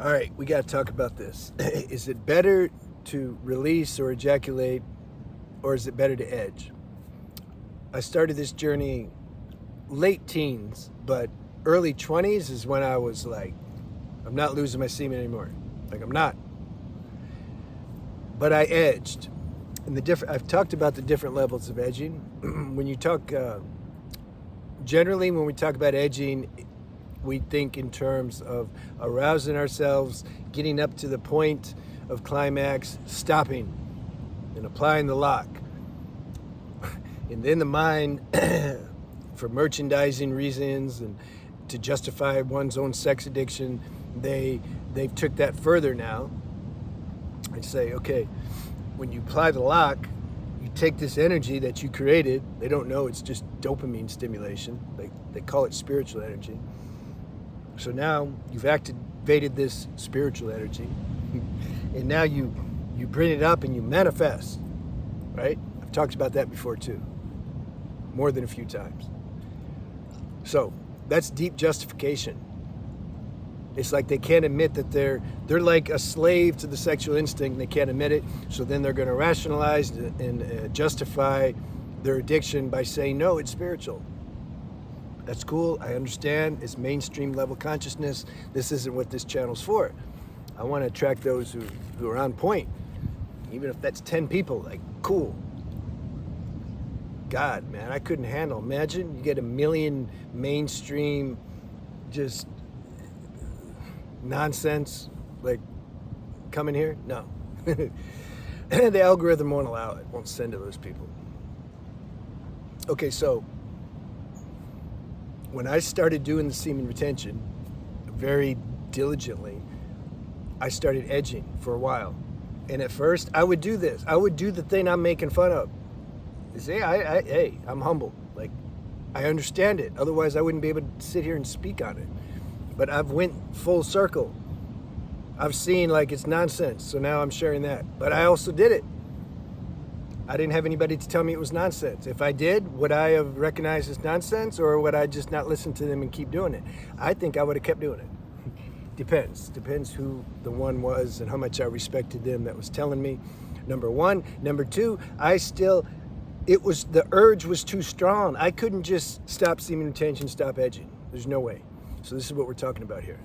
All right, we got to talk about this. Is it better to release or ejaculate, or is it better to edge? I started this journey late teens, but early 20s is when I was like, I'm not losing my semen anymore. Like, I'm not. But I edged. And I've talked about the different levels of edging. When you talk, generally, when we talk about edging, we think in terms of arousing ourselves, getting up to the point of climax, stopping, and applying the lock. And then the mind, for merchandising reasons and to justify one's own sex addiction, they've took that further now and say, okay, when you apply the lock, you take this energy that you created. They don't know it's just dopamine stimulation. They call it spiritual energy. So now you've activated this spiritual energy, and now you bring it up and you manifest, right? I've talked about that before too, more than a few times. So that's deep justification. It's like they can't admit that they're like a slave to the sexual instinct. They can't admit it, so then they're going to rationalize and justify their addiction by saying, no, it's spiritual. That's cool. I understand. It's mainstream level consciousness. This isn't what this channel's for. I want to attract those who are on point. Even if that's 10 people, like, cool. God, man, I couldn't handle. Imagine you get 1 million mainstream, just nonsense, like, coming here. No. The algorithm won't allow it. Won't send to those people. Okay, so when I started doing the semen retention very diligently, I started edging for a while. And at first, I would do this. I would do the thing I'm making fun of. See, hey, I'm humble. Like, I understand it. Otherwise, I wouldn't be able to sit here and speak on it. But I've went full circle. I've seen, like, it's nonsense. So now I'm sharing that. But I also did it. I didn't have anybody to tell me it was nonsense. If I did, would I have recognized it's nonsense, or would I just not listen to them and keep doing it? I think I would have kept doing it. Depends who the one was and how much I respected them that was telling me, number one. Number two, the urge was too strong. I couldn't just stop semen retention, stop edging. There's no way. So this is what we're talking about here.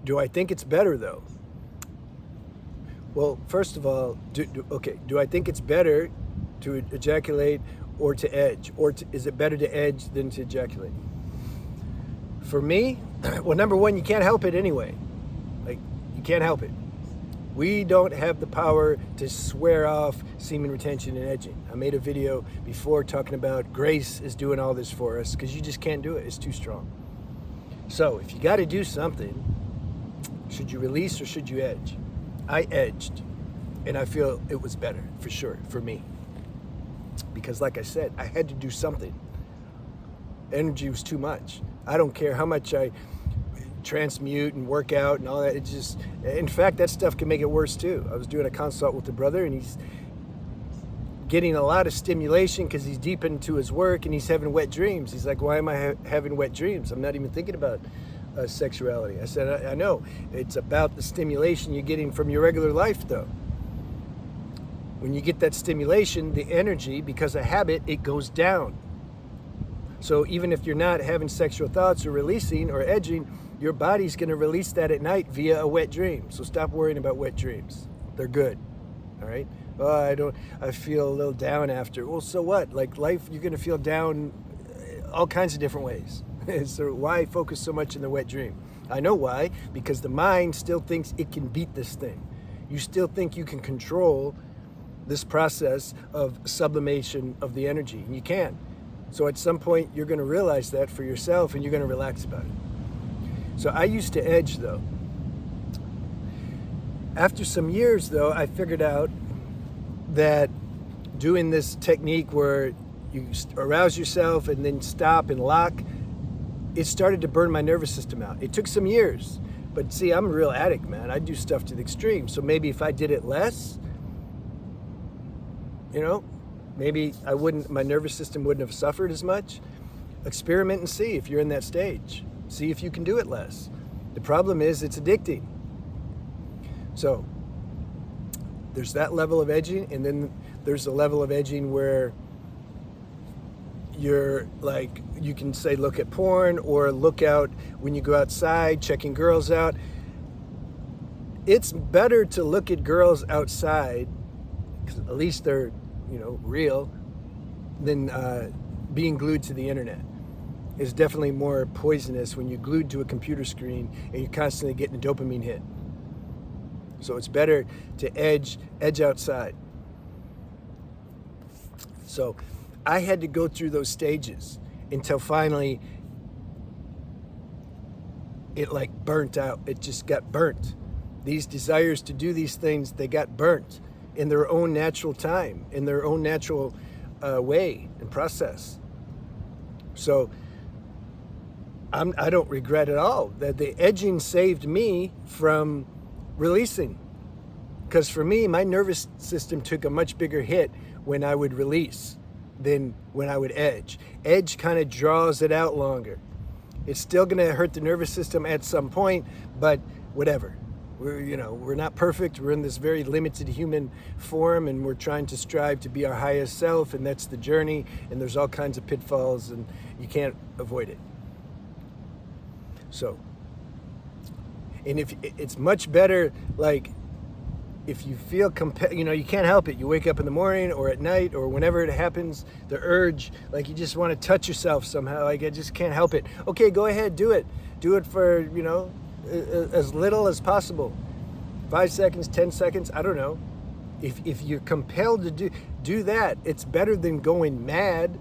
Do I think it's better, though? Well, first of all, do I think it's better to ejaculate or to edge? Or is it better to edge than to ejaculate? For me, well, number one, you can't help it anyway. Like, you can't help it. We don't have the power to swear off semen retention and edging. I made a video before talking about grace is doing all this for us, because you just can't do it. It's too strong. So if you got to do something, should you release or should you edge? I edged, and I feel it was better, for sure, for me. Because like I said, I had to do something. Energy was too much. I don't care how much I transmute and work out and all that. It just, in fact, that stuff can make it worse too. I was doing a consult with a brother, and he's getting a lot of stimulation because he's deep into his work, and he's having wet dreams. He's like, why am I having wet dreams? I'm not even thinking about sexuality. I said, I know. It's about the stimulation you're getting from your regular life, though. When you get that stimulation, the energy, because of habit, it goes down. So even if you're not having sexual thoughts or releasing or edging, your body's going to release that at night via a wet dream. So stop worrying about wet dreams. They're good. All right? Oh, I feel a little down after. Well, so what? Like, life, you're going to feel down all kinds of different ways. So why focus so much on the wet dream? I know why. Because the mind still thinks it can beat this thing. You still think you can control this process of sublimation of the energy, and you can. So at some point, you're going to realize that for yourself, and you're going to relax about it. So I used to edge, though. After some years, though, I figured out that doing this technique where you arouse yourself and then stop and lock, it started to burn my nervous system out. It took some years. But see, I'm a real addict, man. I do stuff to the extreme. So maybe if I did it less, maybe my nervous system wouldn't have suffered as much. Experiment and see if you're in that stage. See if you can do it less. The problem is it's addicting. So there's that level of edging, and then there's a level of edging where you're like, you can say look at porn or look out when you go outside, checking girls out. It's better to look at girls outside, because at least they're, real, than being glued to the internet. It's definitely more poisonous when you're glued to a computer screen and you're constantly getting a dopamine hit. So it's better to edge outside. So I had to go through those stages until finally it like burnt out. It just got burnt. These desires to do these things, they got burnt in their own natural time, in their own natural way and process. So I don't regret at all that the edging saved me from releasing. Because for me, my nervous system took a much bigger hit when I would release than when I would edge. Edge kind of draws it out longer. It's still going to hurt the nervous system at some point, but whatever. We're not perfect. We're in this very limited human form, and we're trying to strive to be our highest self, and that's the journey, and there's all kinds of pitfalls, and you can't avoid it. So, and if it's much better, like, if you feel compelled, you can't help it. You wake up in the morning or at night or whenever it happens, the urge, like you just want to touch yourself somehow. Like I just can't help it. Okay, go ahead, do it. Do it for, as little as possible. 5 seconds, 10 seconds, I don't know. If you're compelled to do that, it's better than going mad.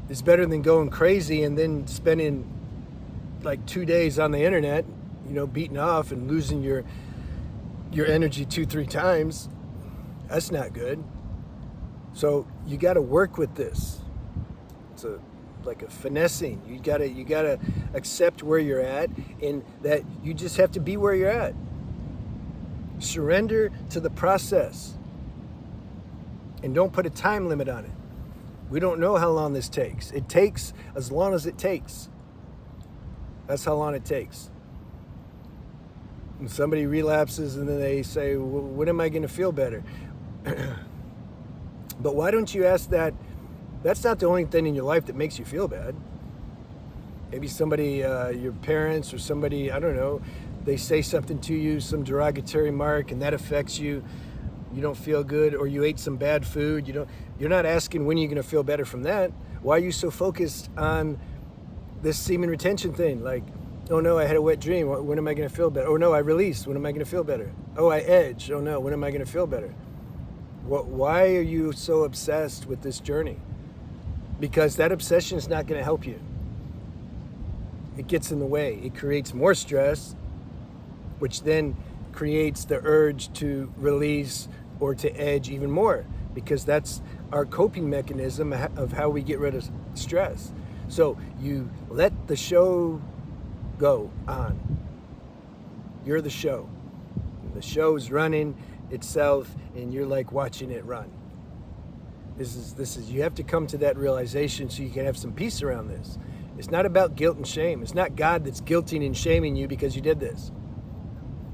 It's better than going crazy and then spending like 2 days on the internet, beating off and losing your energy 2-3 times. That's not good. So you got to work with this. It's like a finessing. You gotta accept where you're at, and that you just have to be where you're at. Surrender to the process, and don't put a time limit on it. We don't know how long this takes. It takes as long as it takes. That's how long it takes. When somebody relapses and then they say, when am I going to feel better? But why don't you ask that? That's not the only thing in your life that makes you feel bad. Maybe somebody, your parents or somebody, I don't know, they say something to you, some derogatory mark, and that affects you. You don't feel good, or you ate some bad food. You're not asking when you're going to feel better from that. Why are you so focused on this semen retention thing? Like, oh no, I had a wet dream. When am I going to feel better? Oh no, I released. When am I going to feel better? Oh, I edged. Oh no, when am I going to feel better? Why are you so obsessed with this journey? Because that obsession is not going to help you. It gets in the way. It creates more stress, which then creates the urge to release or to edge even more, because that's our coping mechanism of how we get rid of stress. So you let the show go on. You're the show. The show's running itself, and you're like watching it run. This is you have to come to that realization so you can have some peace around this. It's not about guilt and shame. It's not God that's guilting and shaming you because you did this.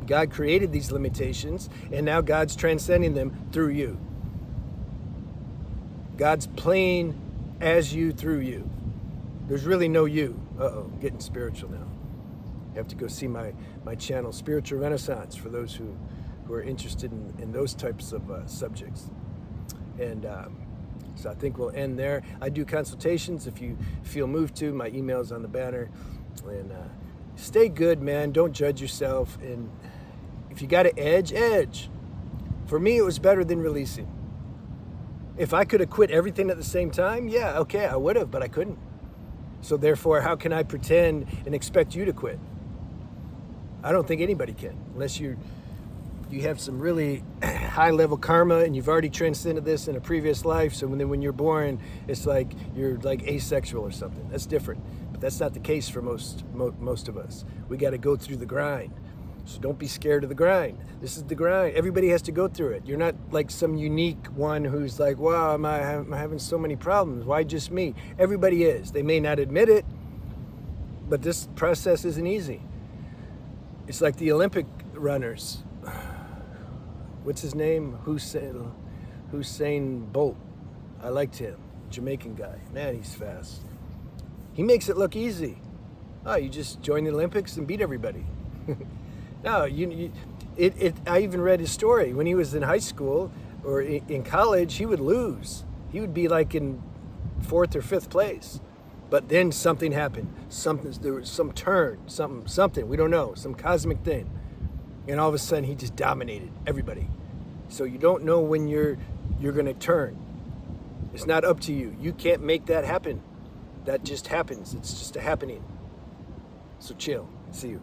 God created these limitations, and now God's transcending them through you. God's playing as you through you. There's really no you. Uh-oh, I'm getting spiritual now. You have to go see my channel, Spiritual Renaissance, for those who are interested in those types of subjects. And so I think we'll end there. I do consultations if you feel moved to. My email's on the banner. And stay good, man. Don't judge yourself. And if you got to edge. For me, it was better than releasing. If I could have quit everything at the same time, yeah, okay, I would have, but I couldn't. So therefore, how can I pretend and expect you to quit? I don't think anybody can, unless you have some really high level karma and you've already transcended this in a previous life. So when you're born, it's like you're like asexual or something. That's different. But that's not the case for most of us. We got to go through the grind. So don't be scared of the grind. This is the grind. Everybody has to go through it. You're not like some unique one who's like, wow, I'm having so many problems. Why just me? Everybody is. They may not admit it, but this process isn't easy. It's like the Olympic runners. What's his name? Usain Bolt. I liked him. Jamaican guy. Man, he's fast. He makes it look easy. Oh, you just join the Olympics and beat everybody. No, I even read his story. When he was in high school or in college, he would lose. He would be like in 4th or 5th place. But then something happened. There was some turn, something, we don't know, some cosmic thing. And all of a sudden he just dominated everybody. So you don't know when you're going to turn. It's not up to you. You can't make that happen. That just happens. It's just a happening. So chill. See you.